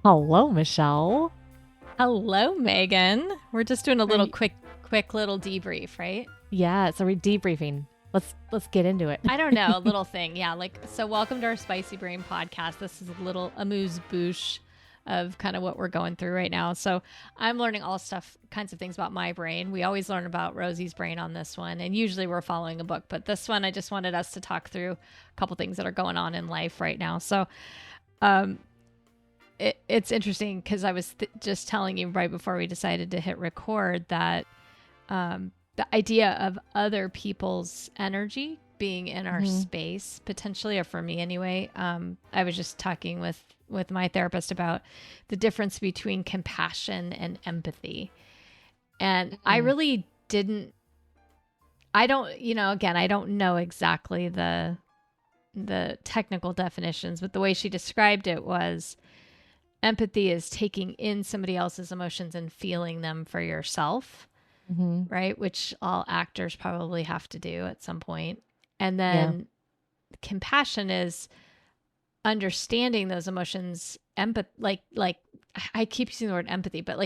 Hello, Michelle. Hello, Megan. We're just doing a Are little you, quick little debrief, right? yeah, so we're debriefing. Let's get into it. I don't know, a little thing. Yeah, so welcome to our Spicy Brain podcast. This is a little amuse bouche of kind of what we're going through right now. So I'm learning kinds of things about my brain. We always learn about Rosie's brain on this one, and usually we're following a book, but this one I just wanted us to talk through a couple things that are going on in life right now. So um it's interesting because I was just telling you right before we decided to hit record that the idea of other people's energy being in our space potentially, or for me anyway. I was just talking with my therapist about the difference between compassion and empathy, and I really didn't. I don't, again, I don't know exactly the technical definitions, but the way she described it was empathy is taking in somebody else's emotions and feeling them for yourself, right? Which all actors probably have to do at some point. And then compassion is understanding those emotions, like I keep using the word empathy, but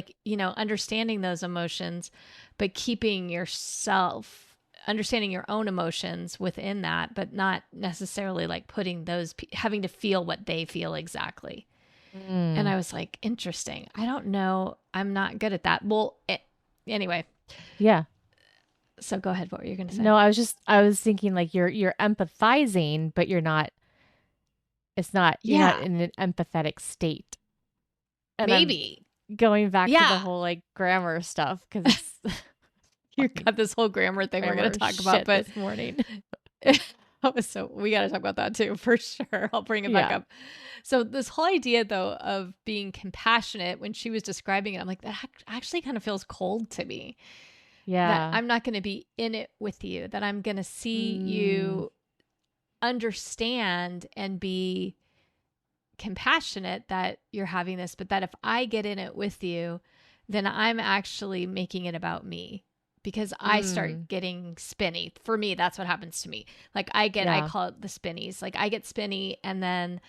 understanding those emotions, but keeping yourself, understanding your own emotions within that, but not necessarily like putting having to feel what they feel exactly. And I was like, interesting. I don't know. I'm not good at that. Well, anyway. Yeah. So go ahead. What were you going to say? No, I was thinking like you're empathizing, but you're not. You're not in an empathetic state. And Maybe. I'm going back to the whole like grammar stuff because you got this whole grammar thing we're going to talk about, but this morning. So we got to talk about that too, for sure. I'll bring it back up. So this whole idea though of being compassionate, when she was describing it, I'm like, that actually kind of feels cold to me. Yeah. That I'm not going to be in it with you, that I'm going to see you understand and be compassionate that you're having this, but that if I get in it with you, then I'm actually making it about me. Because I start getting spinny. For me, that's what happens to me. Like I call it the spinnies. Like I get spinny, and then,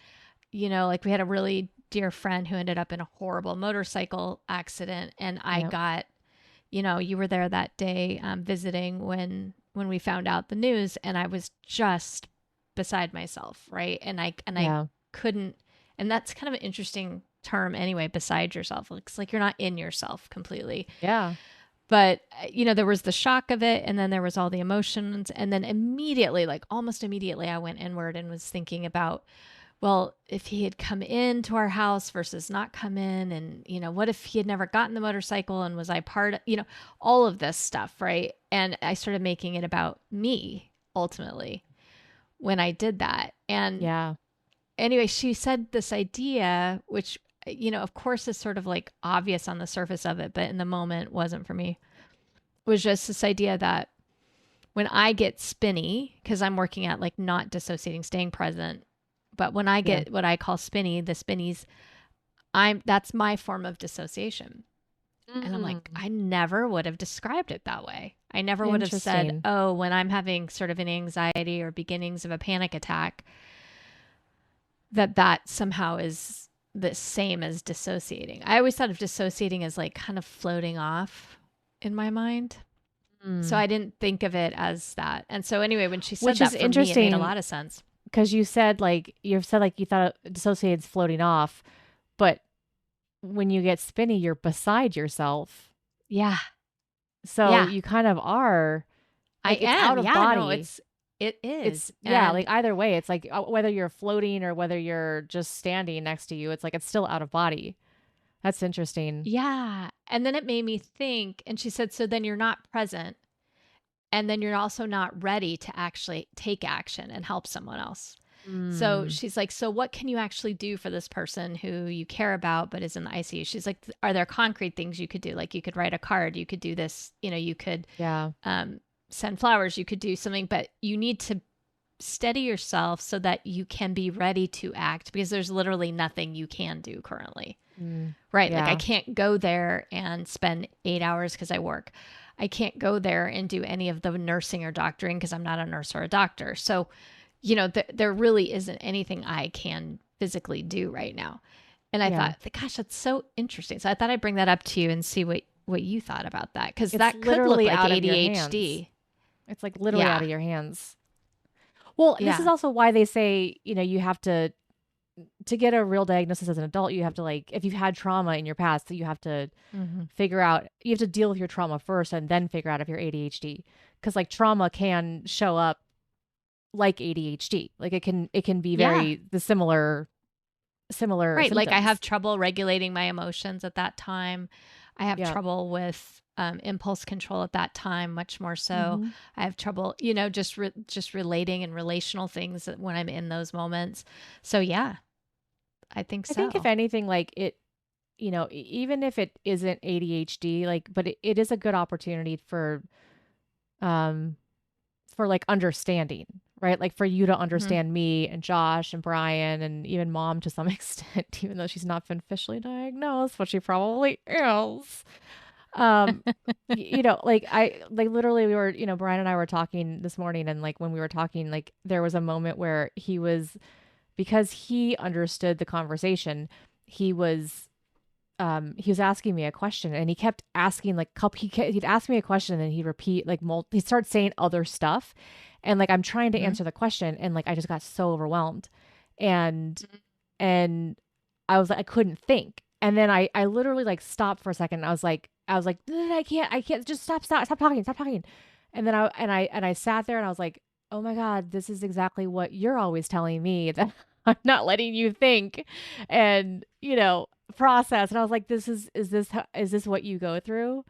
like we had a really dear friend who ended up in a horrible motorcycle accident. And I got, you were there that day visiting when we found out the news, and I was just beside myself. Right. And I couldn't, and that's kind of an interesting term anyway, beside yourself. It's like you're not in yourself completely. Yeah. But, there was the shock of it, and then there was all the emotions. And then immediately, like almost immediately, I went inward and was thinking about, well, if he had come into our house versus not come in, and, what if he had never gotten the motorcycle, and was I part of, all of this stuff, right? And I started making it about me ultimately when I did that. And anyway, she said this idea, which of course is sort of like obvious on the surface of it, but in the moment wasn't for me, was just this idea that when I get spinny, because I'm working at like not dissociating, staying present, but when I get what I call spinny, the spinnies, that's my form of dissociation. And I'm like, I never would have described it that way. I never would have said, oh, when I'm having sort of an anxiety or beginnings of a panic attack, that somehow is the same as dissociating. I always thought of dissociating as like kind of floating off in my mind. So I didn't think of it as that. And so anyway, when she said Which that, is for interesting, me, it made a lot of sense. Because you said you thought dissociated's floating off, but when you get spinny, you're beside yourself. Yeah. So you kind of are. Like, it's out of body. No, it is. Like either way, it's like whether you're floating or whether you're just standing next to you, it's like it's still out of body. That's interesting. Yeah. And then it made me think, and she said, so then you're not present, and then you're also not ready to actually take action and help someone else. So she's like, so what can you actually do for this person who you care about but is in the ICU? She's like, are there concrete things you could do? Like you could write a card, you could do this, you could send flowers, you could do something, but you need to steady yourself so that you can be ready to act, because there's literally nothing you can do currently. Right. Like I can't go there and spend 8 hours because I work. I can't go there and do any of the nursing or doctoring because I'm not a nurse or a doctor. So, there really isn't anything I can physically do right now. And I Yeah. thought, gosh, that's so interesting. So I thought I'd bring that up to you and see what you thought about that, because It's that could look literally like out of your hands. ADHD. It's like literally out Yeah. of your hands. Well, this is Yeah. also why they say, you have to get a real diagnosis as an adult, you have to like, if you've had trauma in your past, you have to Mm-hmm. you have to deal with your trauma first and then figure out if you're ADHD. Because like trauma can show up like ADHD. Like it can be Yeah. very the similar Right. Like I have symptoms. trouble regulating my emotions at that time. I have Yeah. trouble with impulse control at that time, much more so. Hmm. I have trouble, just relating and relational things when I'm in those moments. So yeah, I think I think if so. anything, like even if it isn't ADHD, like, but it is a good opportunity um, for like understanding, right? Like for you to Hmm. understand me and Josh and Brian and even mom to some extent, even though she's not been officially diagnosed, but she probably is. Um, like literally we were, Brian and I were talking this morning, and like when we were talking, like there was a moment where because he understood the conversation, he was he was asking me a question, and he kept asking like he'd ask me a question and then he'd repeat like he'd start saying other stuff, and like I'm trying to Hmm. answer the question, and like I just got so overwhelmed, and and I was like I couldn't think, and then I literally like stopped for a second, and I was like I can't just stop talking, and then I sat there and I was like, oh my god, this is exactly what you're always telling me, that I'm not letting you think and process. And I was like, is this what you go through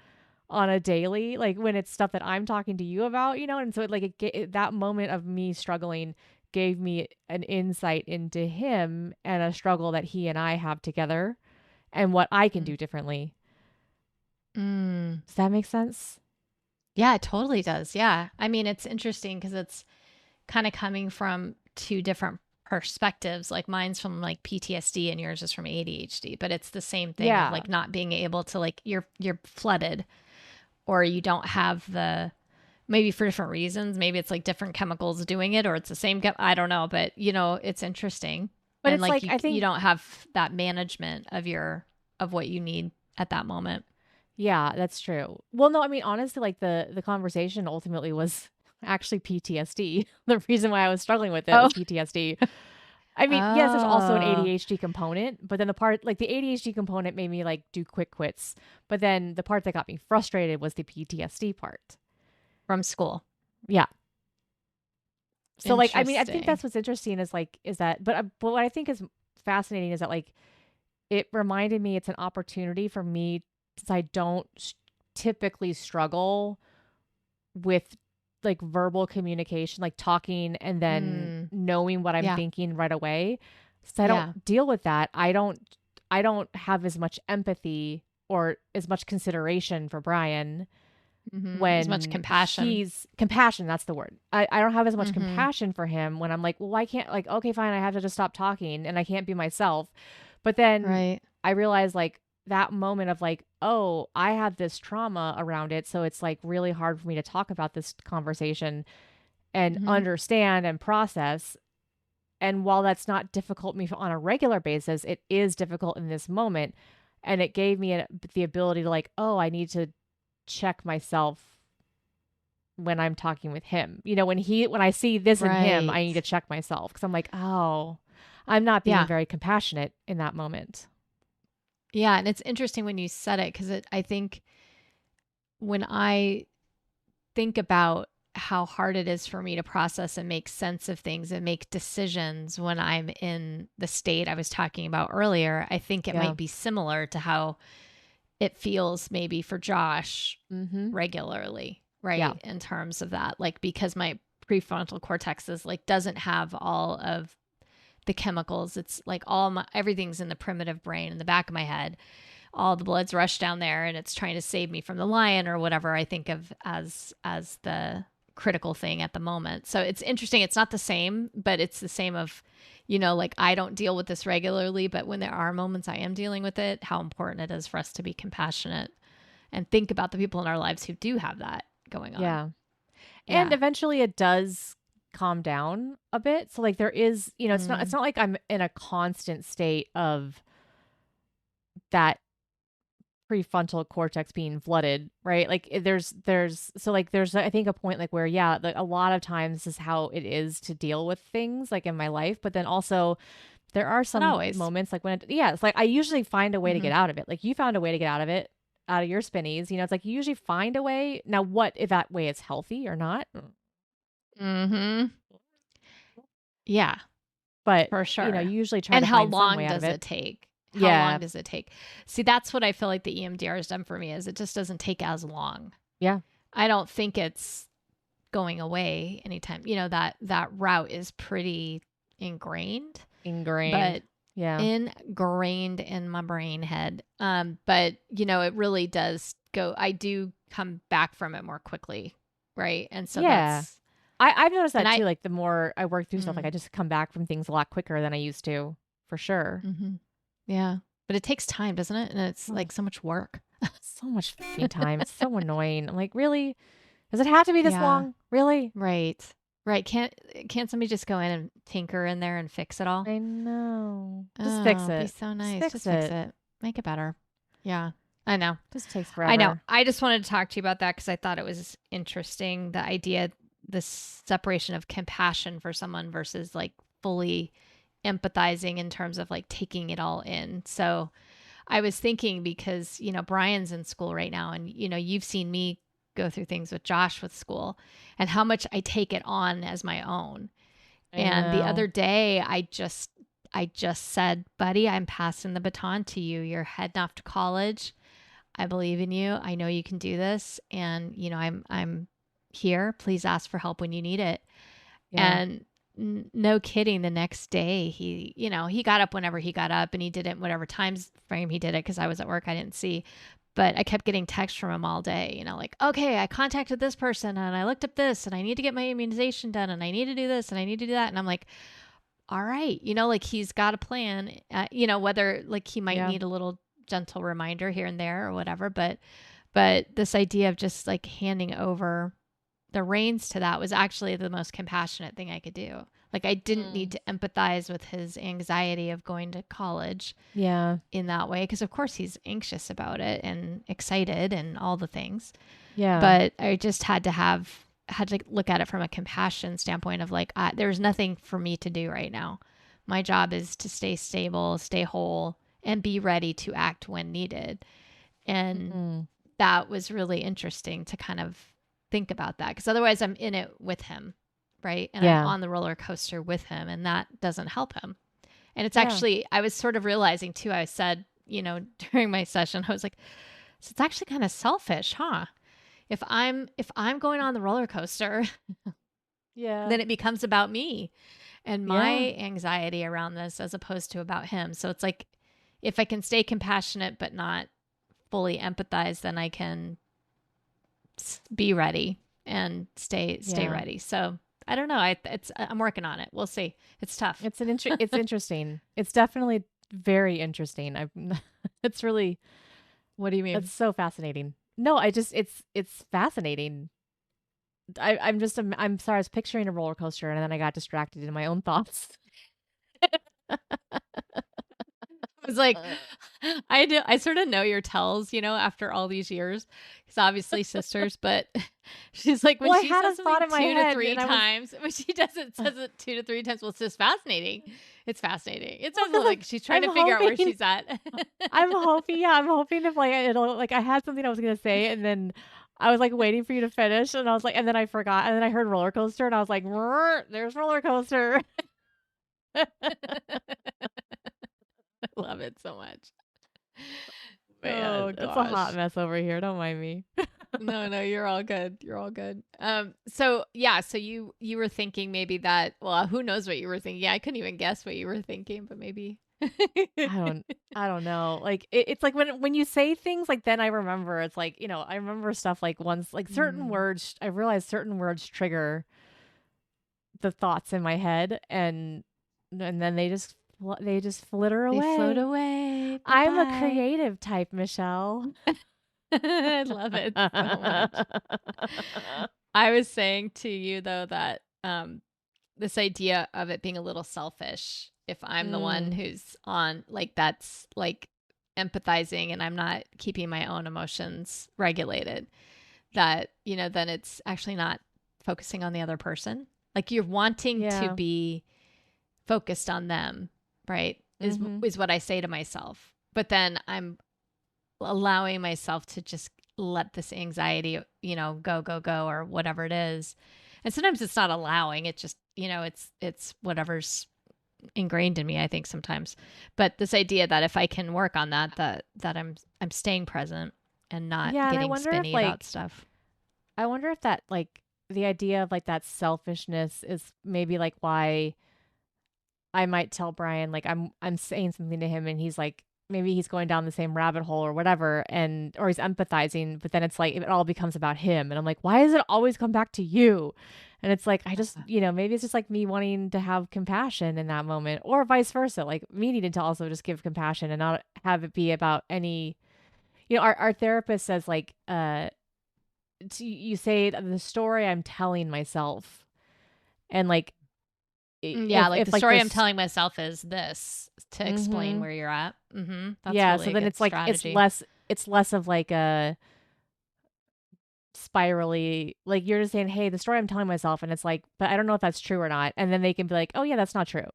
on a daily, like when it's stuff that I'm talking to you about, and so that moment of me struggling gave me an insight into him and a struggle that he and I have together and what I can do differently. Mm. Does that make sense? Yeah, it totally does. Yeah. I mean, it's interesting because it's kind of coming from two different perspectives. Like mine's from like PTSD and yours is from ADHD, but it's the same thing of Yeah. like not being able to like you're flooded, or you don't have the, maybe for different reasons. Maybe it's like different chemicals doing it, or it's the same I don't know, but it's interesting. But And it's like like, I you think, don't have that management of what you need at that moment. yeah, that's true. Well, no, I mean, honestly, like the conversation ultimately was actually PTSD. The reason why I was struggling with it Oh. was PTSD. I mean, yes, there's also an Oh, ADHD component, but then the ADHD component made me like do quick quits. But then the part that got me frustrated was the PTSD part. from school. Yeah. So like, I mean, I think Interesting. that's what's interesting but what I think is fascinating is that like it reminded me it's an opportunity for me, since I don't typically struggle with like verbal communication, like talking and then Mm, knowing what I'm yeah. thinking right away. So I Yeah. don't deal with that. I don't have as much empathy or as much consideration for Brian As much when compassion. he's compassion, that's the word. I don't have as much Mm-hmm. compassion for him when I'm like, well, why can't, like, okay, fine, I have to just stop talking and I can't be myself. But then Right. I realized like that moment of like, oh, I have this trauma around it. So it's like really hard for me to talk about this conversation and Mm-hmm. understand and process. And while that's not difficult me on a regular basis, it is difficult in this moment. And it gave me the ability to like, oh, I need to check myself when I'm talking with him. When I see this in him, Right. I need to check myself because I'm like, oh, I'm not being Yeah. very compassionate in that moment. Yeah. And it's interesting when you said it, because I think when I think about how hard it is for me to process and make sense of things and make decisions when I'm in the state I was talking about earlier, I think it Yeah. might be similar to how it feels maybe for Josh Mm-hmm. regularly, Yeah. right? In terms of that, like because my prefrontal cortex is like doesn't have all of the chemicals. It's like everything's in the primitive brain in the back of my head. All the blood's rushed down there and it's trying to save me from the lion or whatever I think of as the critical thing at the moment. So it's interesting. It's not the same, but it's the same of, like I don't deal with this regularly, but when there are moments I am dealing with it, how important it is for us to be compassionate and think about the people in our lives who do have that going on. Yeah. And Yeah. eventually it does calm down a bit. So like there is, it's not Mm. like I'm in a constant state of that prefrontal cortex being flooded, right? Like there's I think a point like where yeah, like a lot of times this is how it is to deal with things like in my life, but then also there are Not some always. moments like yeah, it's like I usually find a way to Mm-hmm. get out of it. Like you found a way to get out of it, out of your spinnies. You know, it's like you usually find a way. Now, what if that way is healthy or not? Mm-hmm. Yeah, But for you know, sure. you usually try And to how find some long way out of does it. it take? How long Yeah, does it take? See, that's what I feel like the EMDR has done for me is it just doesn't take as long. yeah, I don't think it's going away anytime. That route is pretty ingrained, ingrained. but Yeah, ingrained in my brain head. But it really does go. I do come back from it more quickly, right? And so yeah. that's I've noticed and that I. too. Like the more I work through stuff, like Mm, I just come back from things a lot quicker than I used to, for sure. mm-hmm. Yeah, but it takes time, doesn't it? And it's Oh, like so much work. so much fucking time. It's so annoying. I'm like, really? Does it have to be this Yeah. long? Really? Right. Right. Can't somebody just go in and tinker in there and fix it all? I know. Just fix Oh, be it. so Just nice. fix Just fix it. it. Make it better. Yeah. I know. Just takes I know. forever. I just wanted to talk to you about that because I thought it was interesting. The idea, this separation of compassion for someone versus like fully empathizing in terms of like taking it all in. So I was thinking because, Brian's in school right now and, you've seen me go through things with Josh with school and how much I take it on as my own. I And the other know. day I just said, buddy, I'm passing the baton to you. You're heading off to college. I believe in you. I know you can do this. And, I'm here. Please ask for help when you need it. Yeah. And no kidding, the next day he got up whenever he got up and he did it whatever times frame he did it because I was at work. I didn't see. But I kept getting texts from him all day, like, okay, I contacted this person and I looked up this and I need to get my immunization done and I need to do this and I need to do that. And I'm like, all right, like he's got a plan, whether like he might Yeah. need a little gentle reminder here and there or whatever. But this idea of just like handing over the reins to that was actually the most compassionate thing I could do. Like I didn't need Mm. to empathize with his anxiety of going to college Yeah. in that way because of course he's anxious about it and excited and all the things. Yeah. But I just had to look at it from a compassion standpoint of like there's nothing for me to do right now. My job is to stay stable, stay whole, and be ready to act when needed. And Mm-hmm. that was really interesting to kind of think about that because otherwise I'm in it with him, right? And I'm Yeah. on the roller coaster with him, and that doesn't help him. And it's Yeah. actually, I was sort of realizing too, I said, during my session, I was like, so it's actually kind of selfish, huh? If I'm going on the roller coaster, Yeah. then it becomes about me and Yeah. my anxiety around this as opposed to about him. So it's like if I can stay compassionate but not fully empathize, then I can be ready and stay Yeah. ready. So I don't know. I'm working on it. We'll see. It's tough. It's interesting. It's definitely very interesting. It's really What do you it's mean? so fascinating. No, I just it's fascinating. I'm sorry, I was picturing a roller coaster and then I got distracted in my own thoughts. I was like, I do. I sort of know your tells, after all these years, because obviously sisters. But she's like when Well, I she had says a thought something in my two to head three and I was times, when she does it, says it 2 to 3 times. Well, it's just fascinating. It's fascinating. It well, sounds because like she's trying I'm to figure out where hoping she's at. I'm hoping if like it'll like I had something I was gonna say and then I was like waiting for you to finish and I was like and then I forgot and then I heard roller coaster and I was like, there's roller coaster. I love it so much. Man, Oh, it's a hot gosh. mess over here. Don't mind me. No, no, you're all good. You're all good. So yeah, so you were thinking maybe that, well, who knows what you were thinking? Yeah, I couldn't even guess what you were thinking, but maybe. I don't I don't know. Like it's like when you say things like then I remember it's like, I remember stuff like once like certain Mm. words I realize certain words trigger the thoughts in my head and then they just flitter They float away. away. I'm a Bye-bye. creative type, Michelle. I love it so much. I was saying to you though that this idea of it being a little selfish if I'm the one Mm, who's on like that's like empathizing and I'm not keeping my own emotions regulated, that, then it's actually not focusing on the other person. Like you're wanting to Yeah. be focused on them, right? Mm-hmm. Is what I say to myself. But then I'm allowing myself to just let this anxiety, go, or whatever it is. And sometimes it's not allowing, it just, it's whatever's ingrained in me, I think sometimes. But this idea that if I can work on that I'm staying present and not Yeah, and getting spinny about stuff. I wonder if that like the idea of like that selfishness is maybe like why I might tell Brian like I'm saying something to him and he's like maybe he's going down the same rabbit hole or whatever and or he's empathizing, but then it's like it all becomes about him and I'm like, why does it always come back to you? And it's like I just, maybe it's just like me wanting to have compassion in that moment or vice versa, like me needing to also just give compassion and not have it be about any, our therapist says like you say the story I'm telling myself and like Yeah, like the if like story I'm this telling myself is this to explain mhm. where you're at. That's Yeah, so really a then good it's like strategy. it's less of like a spirally like you're just saying, "Hey, the story I'm telling myself," and it's like, "But I don't know if that's true or not." And then they can be like, "Oh yeah, that's not true."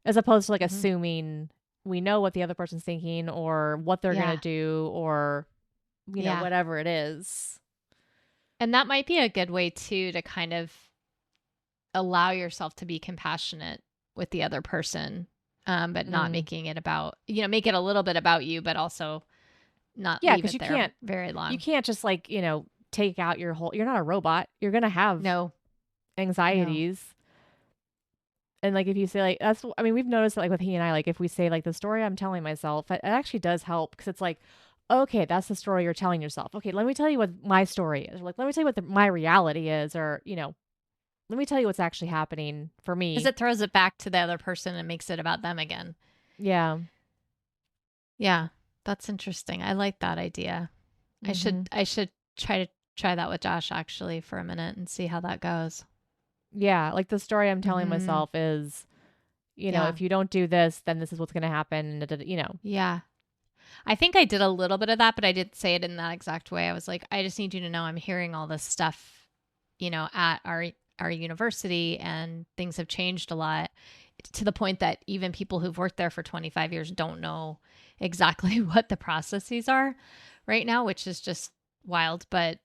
As opposed to like hmm assuming we know what the other person's thinking or what they're going to Yeah. do or Yeah. whatever it is. And that might be a good way too to kind of allow yourself to be compassionate with the other person, but not Mm. making it about, make it a little bit about you, but also not Yeah, leave cuz it there very you long. can't just like, take out your whole you're not a robot. You're going to have No, no. anxieties. And, like, if you say, like I mean, we've noticed that, like, with he and I, like, if we say, like, the story I'm telling myself, it actually does help because it's like, "Okay, that's the story you're telling yourself. Okay, let me tell you what my story is." Or, like, "Let me tell you what my reality is," or, "Let me tell you what's actually happening for Because me." it throws it back to the other person and makes it about them again. Yeah. Yeah, that's interesting. I like that idea. I should Mhm. I should try that with Josh actually for a minute and see how that goes. Yeah, like, the story I'm telling Mhm. myself is, Yeah. "If you don't do this, then this is what's gonna happen," and Yeah. I think I did a little bit of that, but I didn't say it in that exact way. I was like, I just need you to know I'm hearing all this stuff, at our university, and things have changed a lot to the point that even people who've worked there for 25 years don't know exactly what the processes are right now, which is just wild. But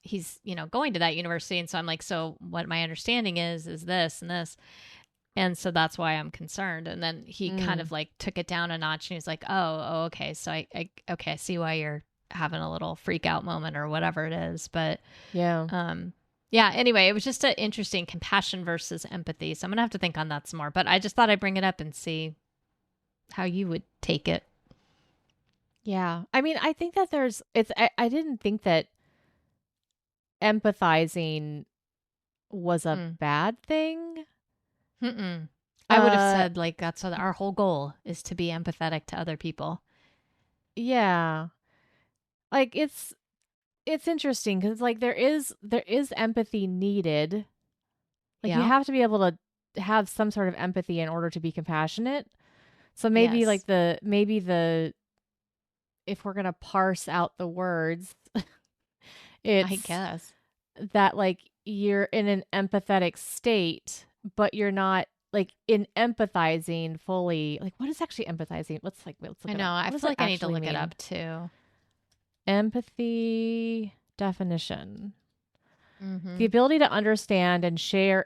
he's, going to that university. And so I'm like, so what my understanding is this and this. And so that's why I'm concerned. And then he kind Mm. of like took it down a notch and he's like, oh, okay. So okay, I see why you're having a little freak out moment or whatever it is. But Yeah. yeah, anyway, it was just an interesting compassion versus empathy. So I'm going to have to think on that some more. But I just thought I'd bring it up and see how you would take it. Yeah. I mean, I think that I didn't think that empathizing was a Mm. bad thing. Mm-mm. I would have Uh, said, like, that's what our whole goal is, to be empathetic to other people. yeah. Like it's interesting because like there is empathy needed. Like you Yeah. have to be able to have some sort of empathy in order to be compassionate. So maybe Yes. like the if we're gonna parse out the words, I it's guess. that like you're in an empathetic state, but you're not like in empathizing fully. Like what is actually empathizing? Let's I look it know. up. I What does feel it like I need to actually look it mean? up too. Empathy definition. The Mm-hmm. ability to understand and share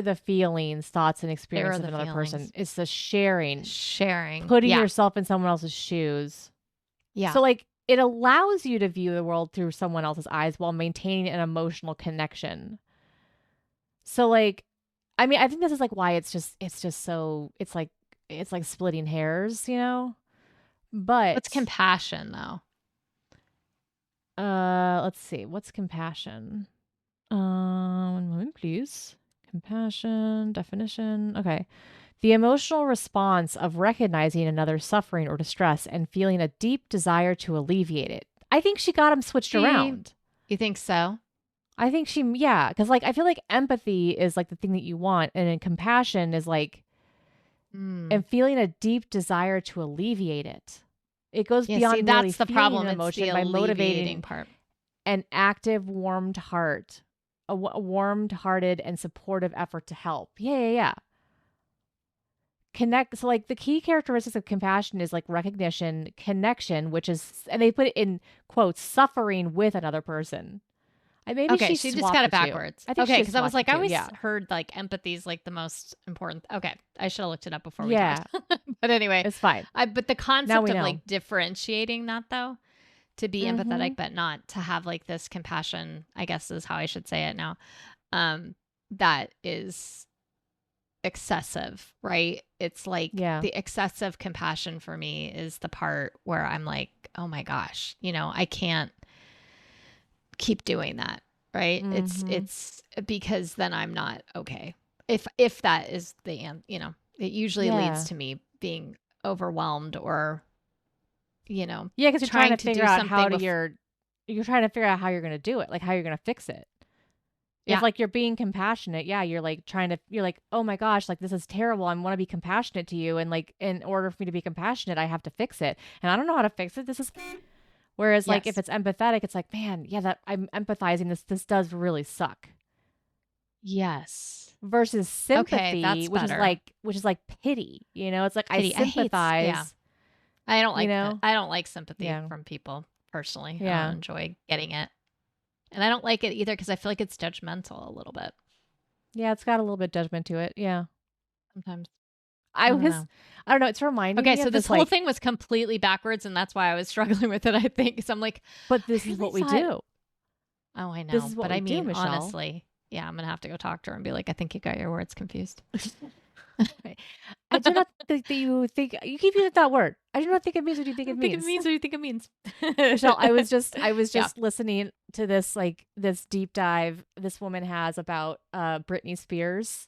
the feelings, thoughts, and Share experience of the another person. feelings. It's the sharing, Sharing. putting Yeah. yourself in someone else's shoes. Yeah. So like it allows you to view the world through someone else's eyes while maintaining an emotional connection. So like I mean, I think this is like why it's just so it's like splitting hairs. What's But compassion though? let's see. What's compassion? One moment, please. Compassion definition. Okay. The emotional response of recognizing another's suffering or distress and feeling a deep desire to alleviate it. I think she got them switched See, around. you think so? I think yeah, because like I feel like empathy is like the thing that you want, and then compassion is like Mm. and feeling a deep desire to alleviate it. It goes Yeah, see, beyond merely that's the feeling problem. an It's the emotion by alleviating motivating part. an active, warmed heart, a warmed-hearted and supportive effort to help. Yeah, yeah, yeah. Connect. So, like, the key characteristics of compassion is like recognition, connection, which is, and they put it in quotes, suffering with another person. And maybe Okay, she she just got swapped it the two. backwards. I think Okay, she because I was swapped the like, I two. always Yeah. heard like empathy is like the most important. Okay, I should have looked it up before we talked. Yeah. But anyway, It's fine. but the Now concept we of know. like differentiating that though, to be Mm-hmm. empathetic but not to have like this compassion, I guess is how I should say it now. That is excessive, right? It's like Yeah. the excessive compassion for me is the part where I'm like, oh my gosh, I can't keep doing that, right? Mm-hmm. It's because then I'm not okay. If that is it usually leads Yeah. to me being overwhelmed or Yeah, because trying to do something you're trying to figure out how you're gonna do it, like how you're gonna fix it. If yeah. like you're being compassionate, yeah, you're like, oh my gosh, like this is terrible. I want to be compassionate to you. And like in order for me to be compassionate, I have to fix it. And I don't know how to fix it. This is whereas like if Yes. it's empathetic, it's like, man, yeah, that I'm empathizing. This does really suck. Yes. Versus Okay, sympathy, that's better. which is like pity. It's like I Pity. Yeah. sympathize, I don't you like know? I don't like sympathy Yeah. from people personally. I don't Yeah. enjoy getting it. And I don't like it either because I feel like it's judgmental a little bit Yeah, it's got a little bit judgment to it. Yeah. sometimes. I I don't was know. I don't know, it's reminding Okay, me so of this this whole like, thing was completely backwards, and that's why I was struggling with it, I think. So I'm like, but I this is really what we thought, do. oh, I This know. is what But we I do, mean, Michelle. honestly, yeah, I'm going to have to go talk to her and be like, I think you got your words confused. Right. I do not think that you keep using that word. I do not think it means what you I think it don't think it means. means what you think it means. Michelle, I was Yeah. just listening to this like this deep dive this woman has about Britney Spears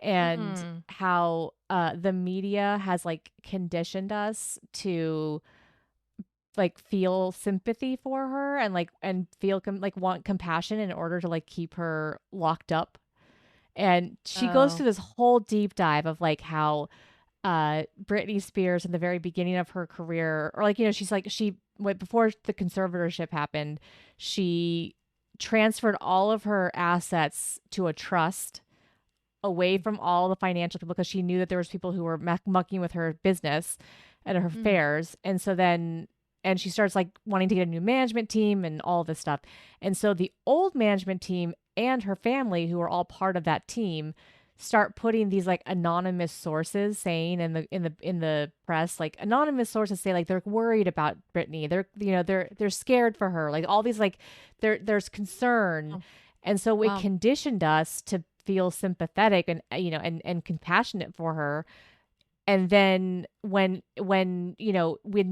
and Mm. how the media has like conditioned us to like feel sympathy for her and like and feel like want compassion in order to like keep her locked up. And she goes Oh. through this whole deep dive of like how Britney Spears in the very beginning of her career, or like, she's like, she went before the conservatorship happened, she transferred all of her assets to a trust away from all the financial people because she knew that there was people who were mucking with her business and her Mm. affairs. And so then, and she starts like wanting to get a new management team and all this stuff. And so the old management team and her family, who are all part of that team, start putting these like anonymous sources saying in the press, like anonymous sources say like they're worried about Britney. They're scared for her. Like all these like there's concern. Oh, And so it wow. conditioned us to feel sympathetic and and compassionate for her. And then when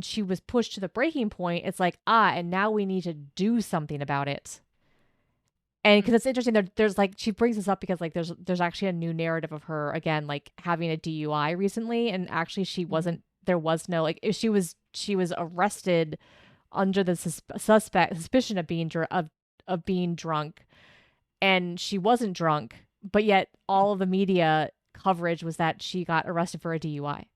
she was pushed to the breaking point, it's like, and now we need to do something about it. And Mm. because it's interesting, there's like she brings this up because like there's actually a new narrative of her again, like having a DUI recently, and actually she Mhm. wasn't. There was no like if she was arrested under the suspicion of being drunk, and she wasn't drunk, but yet all of the media coverage was that she got arrested for a DUI.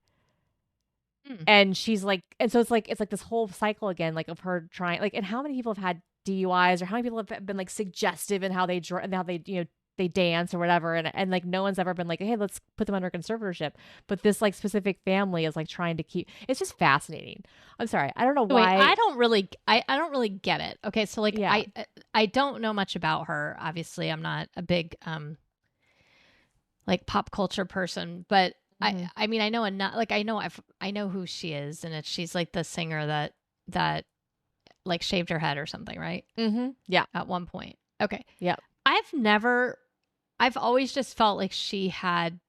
Mm. And she's like, and so it's like this whole cycle again, like of her trying, like, and how many people have had DUIs, or how many people have been like suggestive in how they and how they they dance or whatever, and like no one's ever been like, hey, let's put them under conservatorship. But this like specific family is like trying to keep. It's just fascinating. I'm sorry, I don't know So wait, why. I don't really get it. Okay, so like Yeah. I don't know much about her. Obviously, I'm not a big like pop culture person, but Hmm. I mean I know enough, like I know who she is, and she's like the singer that like shaved her head or something, right? Hmm. Yeah. At one point. Okay. Yeah. I've always just felt like she had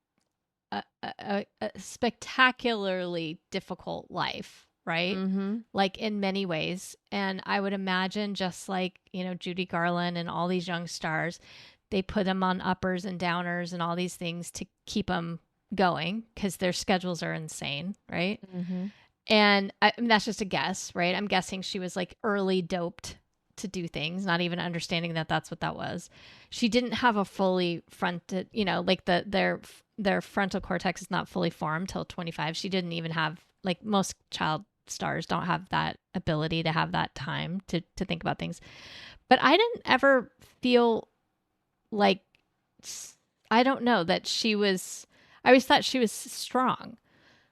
a spectacularly difficult life, right? Hmm. Like in many ways. And I would imagine just like, Judy Garland and all these young stars, they put them on uppers and downers and all these things to keep them going because their schedules are insane, right? Hmm. And I mean, that's just a guess, right? I'm guessing she was like early doped to do things, not even understanding that that's what that was. She didn't have a fully fronted, like their frontal cortex is not fully formed till 25. She didn't even have like most child stars don't have that ability to have that time to think about things. But I didn't ever feel like, I don't know, that I always thought she was strong,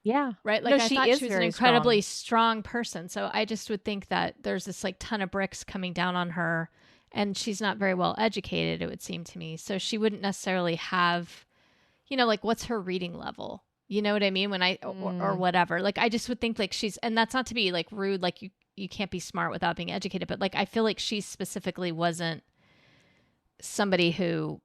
Yeah. right? No, Like I she thought is she was an very incredibly strong. strong person. So I just would think that there's this like ton of bricks coming down on her, and she's not very well educated, it would seem to me. So she wouldn't necessarily have, like what's her reading level? You know what I mean? When or Mm, whatever. Like I just would think like and that's not to be like rude, like you can't be smart without being educated, but like I feel like she specifically wasn't somebody who,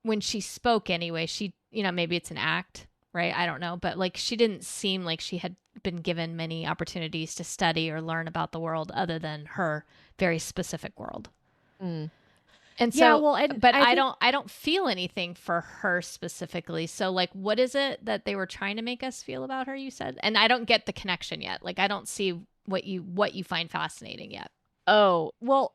when she spoke anyway, she, maybe it's an act, right? I don't know, but like she didn't seem like she had been given many opportunities to study or learn about the world other than her very specific world. mm. And Yeah, so, well, and but I think I don't feel anything for her specifically. So like what is it that they were trying to make us feel about her, you said? And I don't get the connection yet. Like I don't see what you find fascinating yet. oh, well,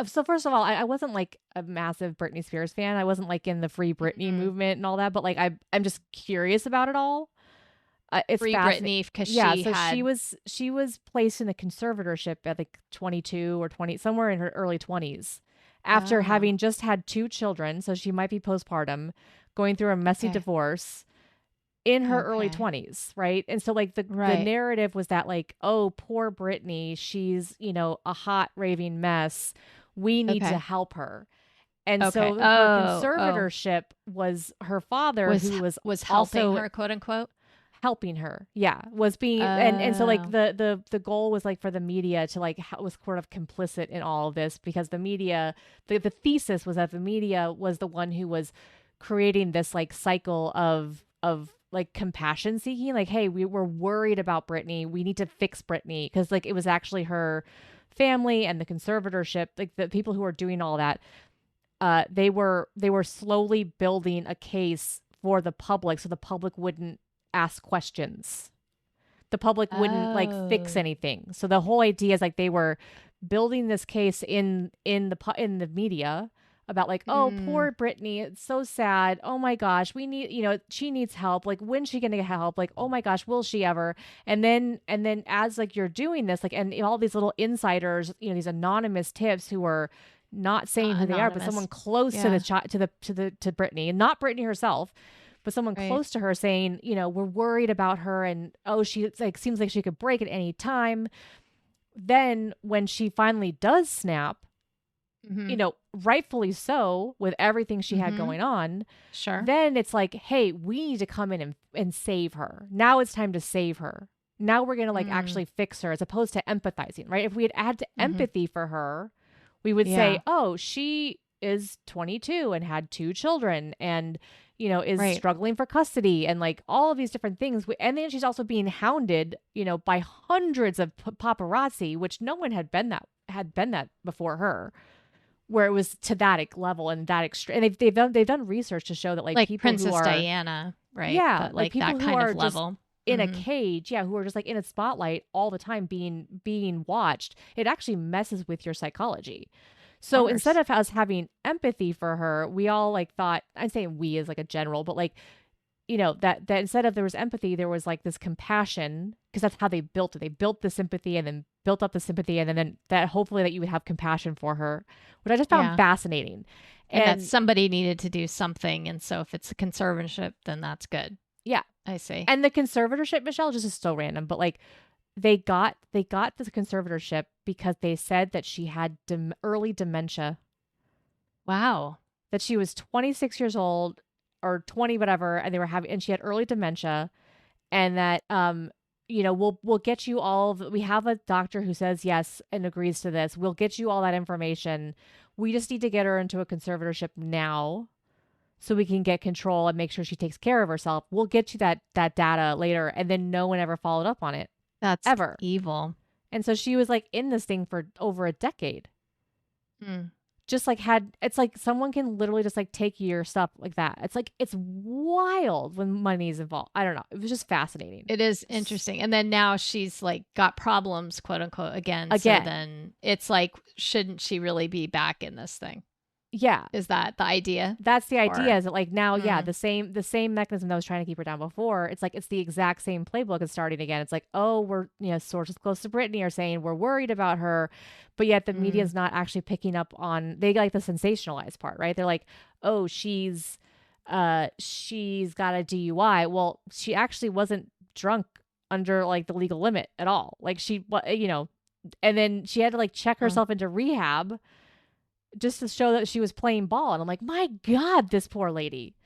so first of all, I wasn't like a massive Britney Spears fan. I wasn't like in the Free Britney Mm-hmm. movement and all that, but like I'm just curious about it all. It's Free fascinating. Britney because Yeah, she so had she was placed in a conservatorship at like 22 or 20, somewhere in her early 20s, after oh, having just had two children. So she might be postpartum, going through a messy okay. divorce in her early Okay. 20s, right? And so like the Right. narrative was that like, oh, poor Britney, she's, a hot raving mess. We need to Okay. help her. And Okay. so her Oh. conservatorship was her father, Was who was was helping also her, quote unquote. helping her. Yeah, was being, and so like Oh. the goal was like for the media to like was sort of complicit in all of this, because the media, the thesis was that the media was the one who was creating this like cycle of like compassion seeking, like, hey, we were worried about Britney, we need to fix Britney, because like it was actually her family and the conservatorship, like the people who were doing all that, they were slowly building a case for the public, so the public wouldn't ask questions, the public wouldn't like fix Oh. anything. So the whole idea is like they were building this case in the media about like, oh, Mm. poor Britney, it's so sad, oh my gosh, we need, she needs help, like when's she gonna get help, like oh my gosh, will she ever? And then as like you're doing this, like, and all these little insiders, these anonymous tips who are not saying Not who they are, but someone anonymous. close to the Yeah. child, to Britney, and not Britney herself, but someone Right. close to her, saying, we're worried about her, and oh, she like seems like she could break at any time. Then when she finally does snap, Mm-hmm. rightfully so, with everything she had Mm-hmm. going on, Sure. then it's like, hey, we need to come in and save her. Now it's time to save her. Now we're going to like Mm. actually fix her, as opposed to empathizing, right? If we had added to Mm-hmm. empathy for her, we would say, Yeah. oh, she is 22 and had two children, and, is Right. struggling for custody, and like all of these different things. And then she's also being hounded, by hundreds of paparazzi, which no one had been that before her, where it was to that level and that extreme. And they've done research to show that like Like people who Princess are, Diana, right? yeah, That like like people that who kind of are just level. in a Mm-hmm. cage, yeah, who are just like in a spotlight all the time, being watched, it actually messes with your psychology. Of So instead course. of us having empathy for her, we all like thought, I'm saying we as like a general, but like, that instead of there was empathy, there was like this compassion, because that's how they built it. They built the sympathy and then built up the sympathy, and then that hopefully that you would have compassion for her, which I just found Yeah. fascinating. And that And somebody needed to do something, and so if it's a conservatorship, then that's good. yeah, I see. and the conservatorship, Michelle, just is so random, but like they got this conservatorship because they said that she had early dementia, Wow. that she was 26 years old or 20 whatever, and and she had early dementia, and that we'll get you we have a doctor who says yes and agrees to this, we'll get you all that information, we just need to get her into a conservatorship now so we can get control and make sure she takes care of herself. We'll get you that data later. And then no one ever followed up on it, That's ever. evil. And so she was like in this thing for over a decade, Mm. just like it's like someone can literally just like take your stuff like that. It's like, it's wild when money's involved. I don't know, it was just fascinating. It is interesting. And then now she's like got problems, quote unquote, again. So Again, then it's like, shouldn't she really be back in this thing? Yeah. Is that the idea? That's the Or idea, is that like now, yeah, mm, the same mechanism that was trying to keep her down before. It's like it's the exact same playbook is starting again. It's like, oh, we're sources close to Britney are saying we're worried about her, but yet the media mm, is not actually picking up on they like the sensationalized part, right? They're like, oh, she's got a DUI. Well, she actually wasn't drunk under like the legal limit at all. Like and then she had to like check oh, herself into rehab just to show that she was playing ball. And I'm like, my God, this poor lady.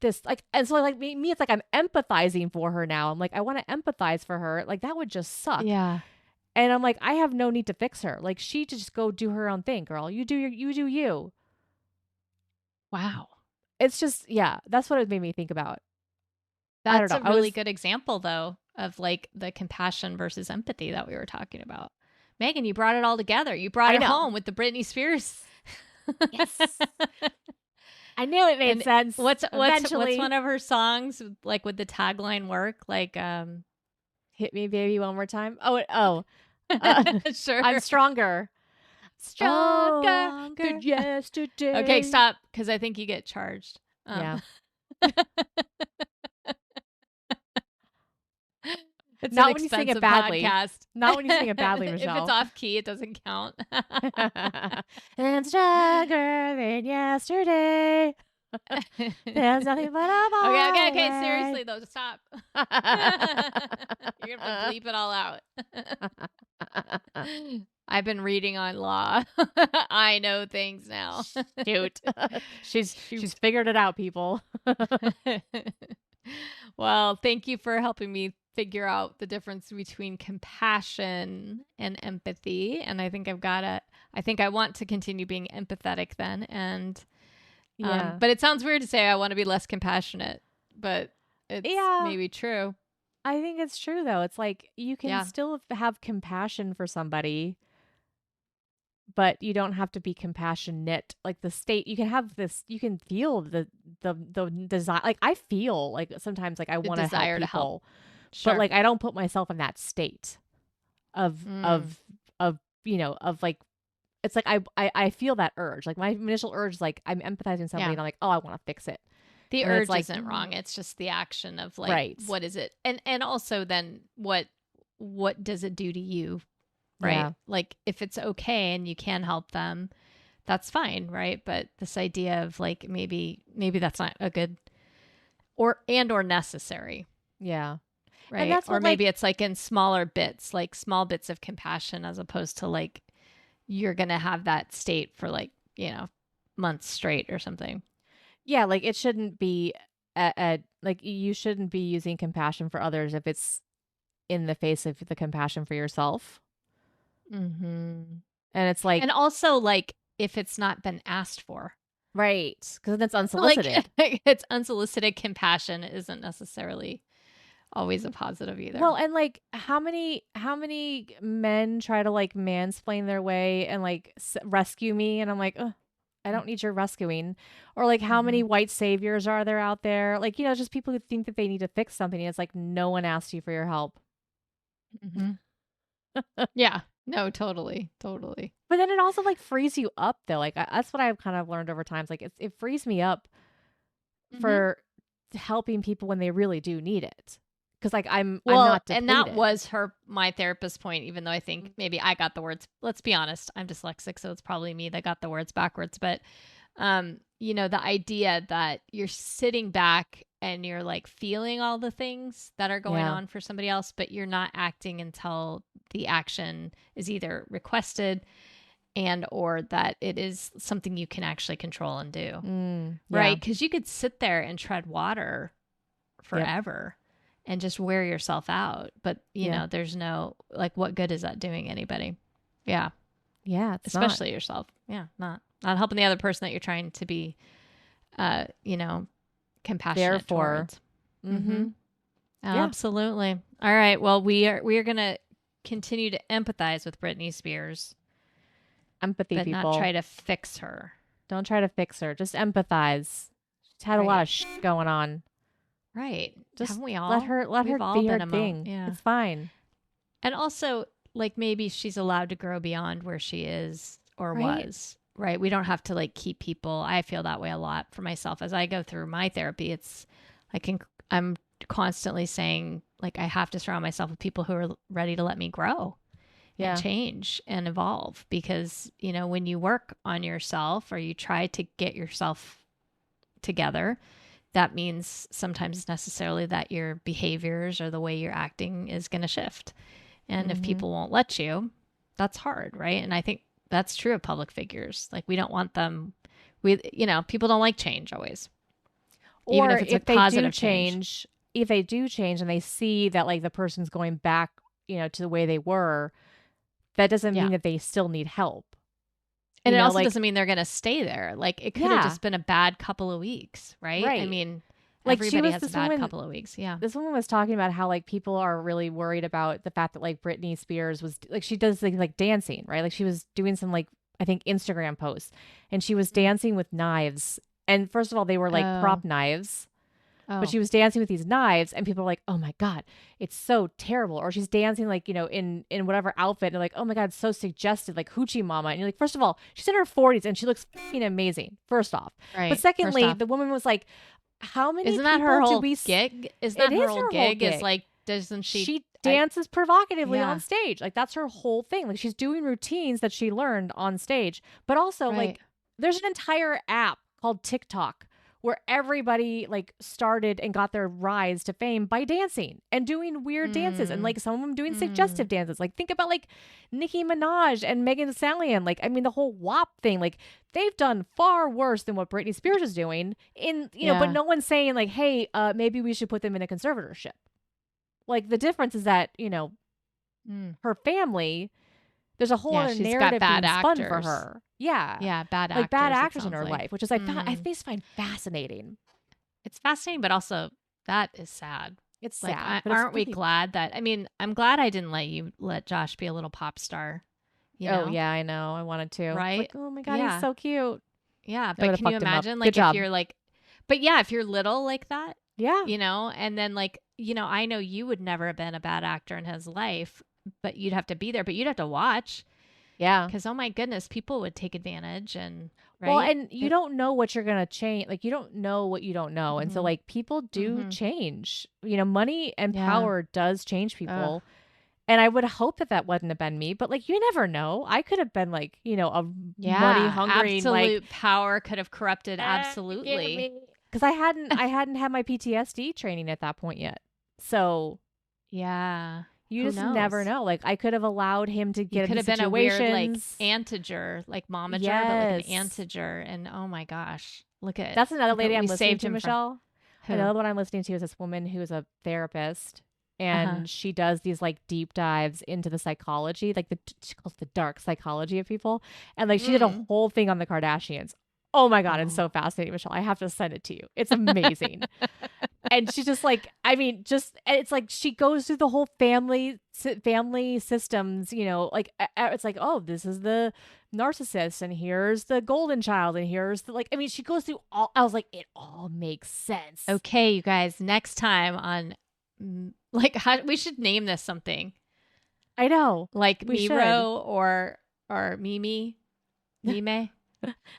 This like, and so like me, it's like I'm empathizing for her now. I'm like, I want to empathize for her. Like that would just suck. yeah. And I'm like, I have no need to fix her. Like she just go do her own thing, girl. You do you. Wow. It's just, yeah, that's what it made me think about. I don't That's know. a I really was, good example, though, of like the compassion versus empathy that we were talking about. Megan, you brought it all together. You brought I it know. home with the Britney Spears. Yes. I knew it made And sense. what's Eventually, one of her songs like would the tagline work? Like hit me, baby, one more time. Uh, sure. I'm stronger. Stronger. Than yesterday. Okay, stop because I think you get charged. Yeah. It's an Not when you sing it expensive badly. podcast. Not when you sing it badly, If Michelle. it's off key, it doesn't count. And stronger than yesterday. There's nothing but a ball Okay. away. Seriously, though, stop. You're going to have to bleep it all out. I've been reading on law. I know things now. Shoot. She's figured it out, people. Well, thank you for helping me figure out the difference between compassion and empathy. And I think I think I want to continue being empathetic then. And, Yeah. but it sounds weird to say I want to be less compassionate, but it's maybe true. I think it's true though. It's like you can Yeah. still have compassion for somebody, but you don't have to be compassionate. Like the state, you can have this. You can feel the desire. Like I feel like sometimes like I The want to desire help to help. people, Sure. but like I don't put myself in that state of Mm. of like it's like I feel that urge. Like my initial urge is like I'm empathizing with somebody Yeah. and I'm like, oh, I want to fix it. The And it's urge like, isn't wrong. It's just the action of like, right. what is it? And also then what does it do to you? Right. Yeah. Like if it's okay and you can help them, that's fine. Right. But this idea of like, maybe that's not a good or necessary. Yeah. Right. And that's Or what maybe like, it's like in smaller bits, like small bits of compassion, as opposed to like, you're going to have that state for like, months straight or something. yeah, like it shouldn't be like you shouldn't be using compassion for others if it's in the face of the compassion for yourself. Mm-hmm. And it's like, And also like if it's not been asked for. right, because that's Like unsolicited. it's unsolicited compassion isn't necessarily always a positive either. Well, and like how many men try to like mansplain their way and like rescue me, and I'm like, ugh, I don't need your rescuing. Or like how many white saviors are there out there? Like, just people who think that they need to fix something, and it's like no one asked you for your help. Mm-hmm. Yeah. No, totally. But then it also like frees you up though. Like that's what I've kind of learned over time. It's like it frees me up for helping people when they really do need it. Because like I'm not depleted. And that was my therapist's point, even though I think maybe I got the words, let's be honest, I'm dyslexic, so it's probably me that got the words backwards. But the idea that you're sitting back and you're like feeling all the things that are going on for somebody else, but you're not acting until the action is either requested and or that it is something you can actually control and do. Right? Because you could sit there and tread water forever and just wear yourself out. But, there's no, like, what good is that doing anybody? Yeah. Yeah. Especially yourself. Yeah. Not helping the other person that you're trying to be, compassionate towards. Mm-hmm. Absolutely. All right. Well, we are going to continue to empathize with Britney Spears. Empathy, but people. Not try to fix her. Don't try to fix her. Just empathize. She's had a lot of shit going on. Right. Just haven't we all? let her be her thing. Yeah. It's fine. And also, like, maybe she's allowed to grow beyond where she is or was. right? We don't have to like keep people. I feel that way a lot for myself as I go through my therapy. I'm constantly saying like I have to surround myself with people who are ready to let me grow and Yeah. change and evolve, because, you know, when you work on yourself or you try to get yourself together, that means sometimes necessarily that your behaviors or the way you're acting is going to shift. And if Mm-hmm. people won't let you, that's hard, right? And I think that's true of public figures. Like we don't want them, you know, people don't like change always, even Or if it's a positive change. if they do change and they see that like the person's going back, to the way they were, that doesn't Yeah. mean that they still need help. And it also Like, doesn't mean they're going to stay there. Like it could have yeah, just been a bad couple of weeks, right? I right. mean, Like she everybody was has a bad couple of weeks. Yeah. this woman was talking about how like people are really worried about the fact that like Britney Spears was like she does things like dancing, right? Like she was doing some like I think Instagram posts and she was dancing with knives. And first of all, they were like Oh, prop knives, but oh, she was dancing with these knives and people were like, "Oh my god, it's so terrible." Or she's dancing like, in whatever outfit and they're like, "Oh my god, it's so suggestive, like hoochie mama." And you're like, "First of all, she's in her 40s and she looks fucking amazing." First off. But right. First secondly, off, the woman was like, "How many isn't that her people do whole we gig? Isn't It that her is whole her whole gig? Is gig. like, doesn't she? She dances provocatively on Yeah, stage. Like that's her whole thing. Like she's doing routines that she learned on stage. But also right. like there's an entire app called TikTok where everybody like started and got their rise to fame by dancing and doing weird dances and Mm, like some of them doing mm, suggestive dances. Like think about like Nicki Minaj and Megan Thee Stallion. Like I mean the whole WAP thing. Like they've done far worse than what Britney Spears is doing. But yeah. no one's saying like, hey, maybe we should put them in a conservatorship. Like the difference is that, Mm. her family, there's a whole Yeah, other she's got narrative bad being spun for actors. her. Yeah. Yeah, bad Like bad actors, it actors in sounds her like. life, which is Mm. I find fascinating. It's fascinating, but also that is sad. It's Like, sad, but it's aren't we really glad that, I mean, I'm glad I didn't let Josh be a little pop star, you Oh know? yeah, I know. I wanted to. It's Right? like, oh my god, he's Yeah. so cute. Yeah. I would But have can you fucked him up. imagine, Good like, if job. you're like, but yeah, if you're little like that, Yeah. and then like, I know you would never have been a bad actor in his life, but you'd have to be there, but you'd have to watch Yeah. because, oh my goodness, people would take advantage and, Well, right? and you don't know what you're gonna change. Like you don't know what you don't know, and so Mm-hmm. like people do Mm-hmm. money and Yeah. power does change Ugh. people. And I would hope that that wouldn't have been me, but like you never know. I could have been like, a money Yeah, hungry like absolute power could have corrupted give absolutely. me because I hadn't had my PTSD training at that point yet. So Yeah. you Who just never knows? know. Like I could have allowed him to You get could into have been a weird like situations. antiger, like momager, but like an Yes. antiger. And oh my gosh, That's another look at lady what we I'm listening saved to, him from. Michelle. Who? Another one I'm listening to is this woman who's a therapist Uh-huh. and she does these like deep dives into the psychology, like she calls it the dark psychology of people. And like she did a Mm. whole thing on the Kardashians. Oh my God, it's Oh. so fascinating, Michelle. I have to send it to you. It's amazing. And she just like, I mean, just it's like she goes through the whole family systems, like it's like, oh, this is the narcissist and here's the golden child and here's the like I mean, she goes through all I was like, it all makes sense. Okay, you guys, next time on like how we should name this something I know. like We should. Miro or Mimi, Mime,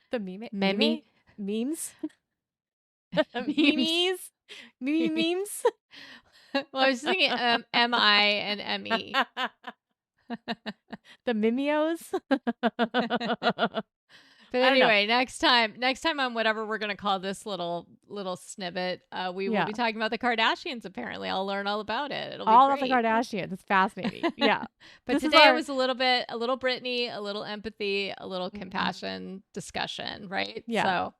The meme Mimi, memes. memes. Memes. Memes. Well, I was thinking MI and ME. The mimios. But I don't know. anyway, next time on whatever we're gonna call this little snippet, we will Yeah. be talking about the Kardashians. Apparently, I'll learn all about it. It'll be All of the great. Kardashians. It's fascinating. Yeah. But This is today it our was a little Brittany, a little empathy, a little Mhm. compassion discussion, right? Yeah. So,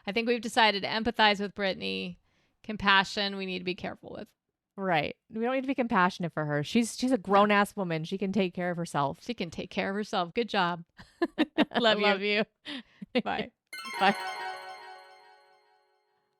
I think we've decided to empathize with Brittany. Compassion, we need to be careful with. Right. We don't need to be compassionate for her. She's a No, grown-ass woman. She can take care of herself. she can take care of herself. Good job. I Love you. love you. Bye. Bye.